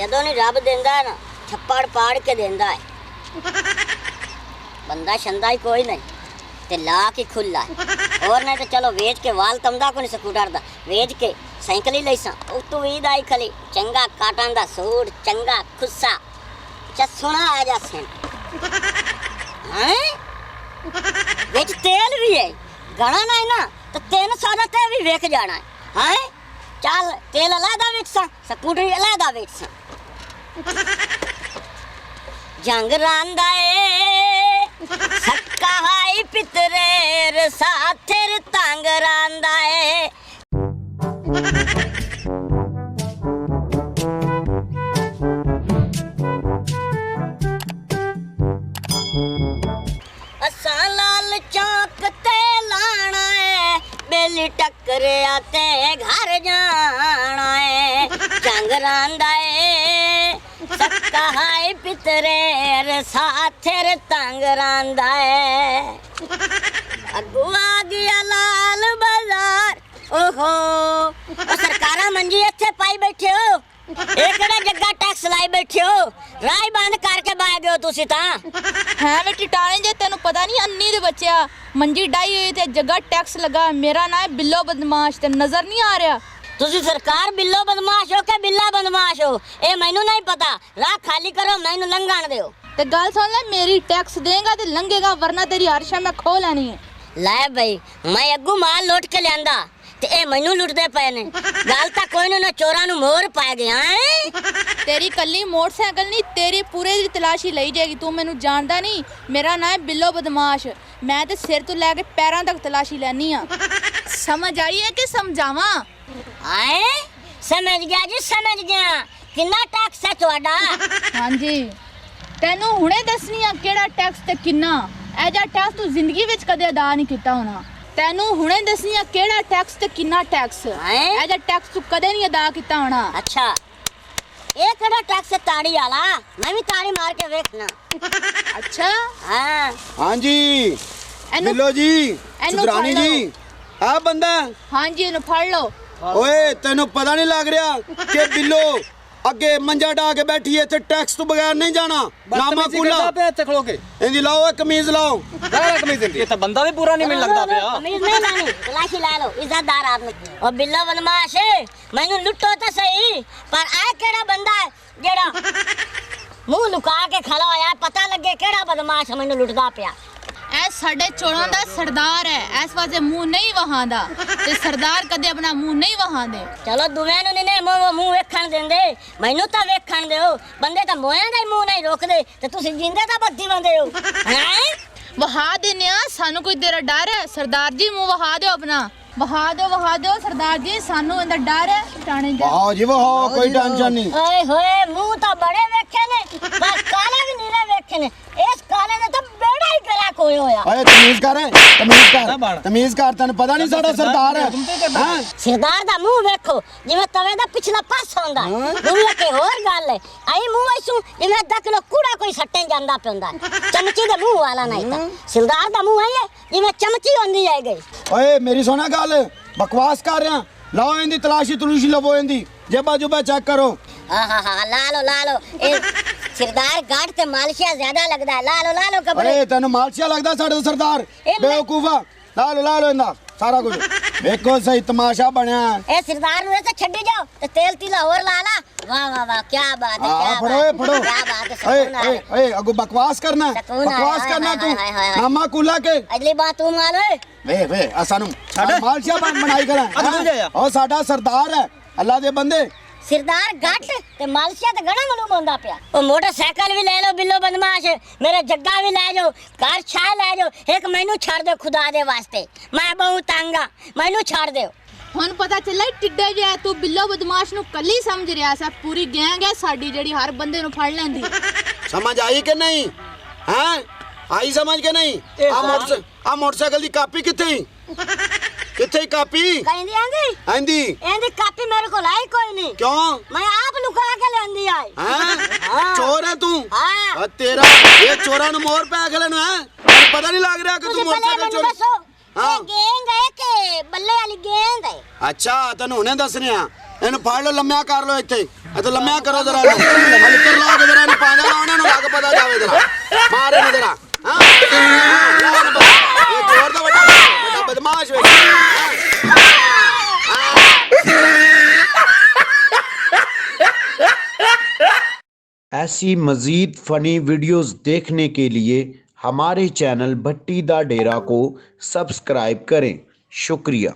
ਜਦੋਂ ਨਹੀਂ ਰੱਬ ਦਿੰਦਾ ਹੈ ਨਾ ਛੱਪੜ ਪਾੜ ਕੇ ਦਿੰਦਾ ਹੈ ਬੰਦਾ ਛੰਦਾ ਹੀ ਕੋਈ ਨਹੀਂ ਤੇ ਲਾ ਕੇ ਖੁੱਲਾ और नहीं तो चलो वेच के वाल तमदा को नहीं स्कूटर दा वेच के साइकिल ही लईसा उतों ईद आई खली चंगा काटन दा सूट चंगा खुस्सा चसुना आ जा सेंट हैं वेच तेल भी है घना नहीं ना तो 300 दा ते भी वेख जाना है हैं चल तेल अलहदा वेचसा स्कूटर अलहदा वेचसा जंग रांदा ए सक्का हाई पितरेर साथेर तंग रांदा ए असा लाल चौक ते लाना है बेली टकरिया ते घर जाना है जंग रांदा ए सक्का हाई पितरेर साथेर तंग रांदा है अगू आ गया लाल बाजार ओहो सरकारा मंजी इत्थे पाई बैठे हो एक जगह टैक्स लाई बैठे हो राह बंद करके बह गए हो तुसी तां है वे टिटाने जे तेनू पता नहीं अन्नी दे बच्चा मंजी डाई हुई ते जगह टैक्स लगा मेरा नाम है बिल्लो बदमाश ते नजर नहीं आ रहा तुसी सरकार बिल्लो बदमाश हो के बिल्ला बदमाश हो ए मैनू नहीं पता राह खाली करो मैनू लंघण दियो ते गल सुन ले मेरी टैक्स देगा ते लंघेगा वरना तेरी हर शय मैं खो लेनी है लै भाई मैं अग्गू माल लौट के लियांदा ते ए मैनू लुटदे पए ने गल तां कोई ना चोरां नू मोहर पा गया हैं तेरी कल्ली मोटरसाइकिल नहीं तेरी पूरे दी तलाशी लई जाएगी तू मैनू जानदा नहीं मेरा नाम है बिल्लो बदमाश मैं ते सिर तो लैके पैरां तक तलाशी लैनी आ समझ आई है कि समझावां आए समझ गया जी समझ गया कितना टैक्स है तुहाडा हां जी तेनू हुणे दसनी आ केड़ा टैक्स ते किन्ना ए जा टैक्स तू जिंदगी विच कदे अदा नहीं कीता होना तेनू हुणे दसनी आ केड़ा टैक्स ते किन्ना टैक्स ए जा टैक्स तू कदे नहीं अदा कीता होना अच्छा ये केड़ा टैक्स है ताड़ी वाला मैं भी ताड़ी मार के देखना अच्छा हां हां जी बिल्लो जी सुधरानी जी आ बंदा हां जी इनु फड़ लो ओए तेनू पता नहीं लग रहा कि बिल्लो अगे मंजा डा के बैठी है टैक्स तो बगैर नहीं जाना नामा कुला इत्थे खलो के इंदी लाओ कमीज लाओ कमीज ये तो बंदा भी पूरा नहीं मिल लगदा पिया कमीज नहीं लानी तलाशी ला लो इज्जतदार आदमी और बिल्लो बदमाश मैनू लुटो तो सही पर आ केड़ा बंदा है जेड़ा मुंह लुका के खड़ा होया पता लगे केड़ा बदमाश मैनू लुटदा पिया ए साडे चोरों दा सरदार है इस वास्ते मुंह नहीं वहांदा ते सरदार कदे अपना मुंह नहीं वहांदे चलो दुवें नु ने मुंह वेखण देंदे मैनू तां वेखण दिओ बंदे तां मोयां दा मुंह नहीं रोकदे ते तुसीं जिंदे तां बत्ती बंदे हो हैं वहा देने आ सानू कोई तेरा डर है सरदार जी मुंह वहा दो अपना वहा दो सरदार जी सानू इंदा डर है टाणे जा वाह जी वाह कोई टेंशन नहीं ओए होए मुंह तां बड़े वेखे ने पर काले भी नीले वेखे ने इस काले ने तां बेड़ा ही करा कोई होया ओए तमीज कर तने पता नहीं साडा सरदार है हां सरदार दा मुंह वेखो जिवें तवे दा पिछला पासा हुंदा दुनिया के होर गल है आई मुंह ऐसू जिवें 10 किलो कूड़ा कोई सट्टे ਜਾਂਦਾ ਪਿਆਉਂਦਾ ਚਮਚੀ ਦੇ ਮੂੰਹ ਵਾਲਾ ਨਹੀਂ ਤਾਂ सरदार दा मुंह है जिवें चमची होंदी है गई ओए मेरी सोना गल बकवास कर रहा लाओ इंदी तलाशी तलूशी लवो इंदी जेबा जुबा चेक करो हां ला लो ए सरदार गाड़ ते मालशिया ज्यादा लगदा है ला लो कपड़े अरे तेन मालशिया लगदा साडे सरदार बेवकूफा ला लो इंदा सारा कुछ देखो सही तमाशा बनया ए सरदार नु ते छड्डी जाओ ते तेल तिला और ला वाह क्या बात है फड़ो क्या बात है ए अगो बकवास करना तू नामा कुला के अगली बात तू मान वे असानु मालशिया बनाई करा ओ साडा सरदार है अल्लाह दे बंदे सरदार घट ते मालशिया ते गणा मालूम होंदा पिया ओ मोटरसाइकिल भी ले लो बिल्लो बदमाश मेरा जग्गा भी ले जाओ कार छा ले जाओ एक मैनू छाड़ दो खुदा दे वास्ते मैं बहुत तंग आ मैनू छाड़ दो हुन पता चला टिड्डे जे तू बिल्लो बदमाश नु कल्ली समझ रिया सा पूरी गैंग है साडी जेडी हर बंदे नु फड़ लेंदी समझ आई कि नहीं हैं आई समझ के नहीं आ मोटरसाइकिल दी कापी किथे कापी कहंदी आंदी एंदी कापी मेरे को लाई कोई नहीं क्यों मैं आप लुका के लेंदी आई हैं चोर है तू हां तेरा ये चोरा नु मोर पे अगले नु है पता नहीं लग रहा कि तू मोटरसाइकिल चोरी हां गैंग है के बल्ले वाली गैंग है अच्छा तन्नू हुणे दसने आ ਇਹਨੂੰ ਫੜ ਲਓ ਲੰਮਿਆ ਕਰ ਲਓ ਇੱਥੇ ਅਤੇ ਲੰਮਿਆ ਕਰੋ ਜਰਾ ਇਹਨੂੰ ਹਲ ਕਰ ਲਓ ਕਿ ਜਰਾ ਇਹਨੂੰ ਪਾਂਜਾ ਲਾਉਣਾ ਨੂੰ ਲੱਗ ਪਤਾ ਜਾਵੇ ਜਰਾ ਮਾਰ ਇਹਨੂੰ ਜਰਾ ਹਾਂ ਇਹ ਜ਼ੋਰ ਦਾ ਵੱਡਾ ਬਦਮਾਸ਼ ਵੇ ऐसी मज़ीद फ़नी वीडियोज़ देखने के लिए हमारे चैनल भट्टी दा डेरा को सब्सक्राइब करें। शुक्रिया।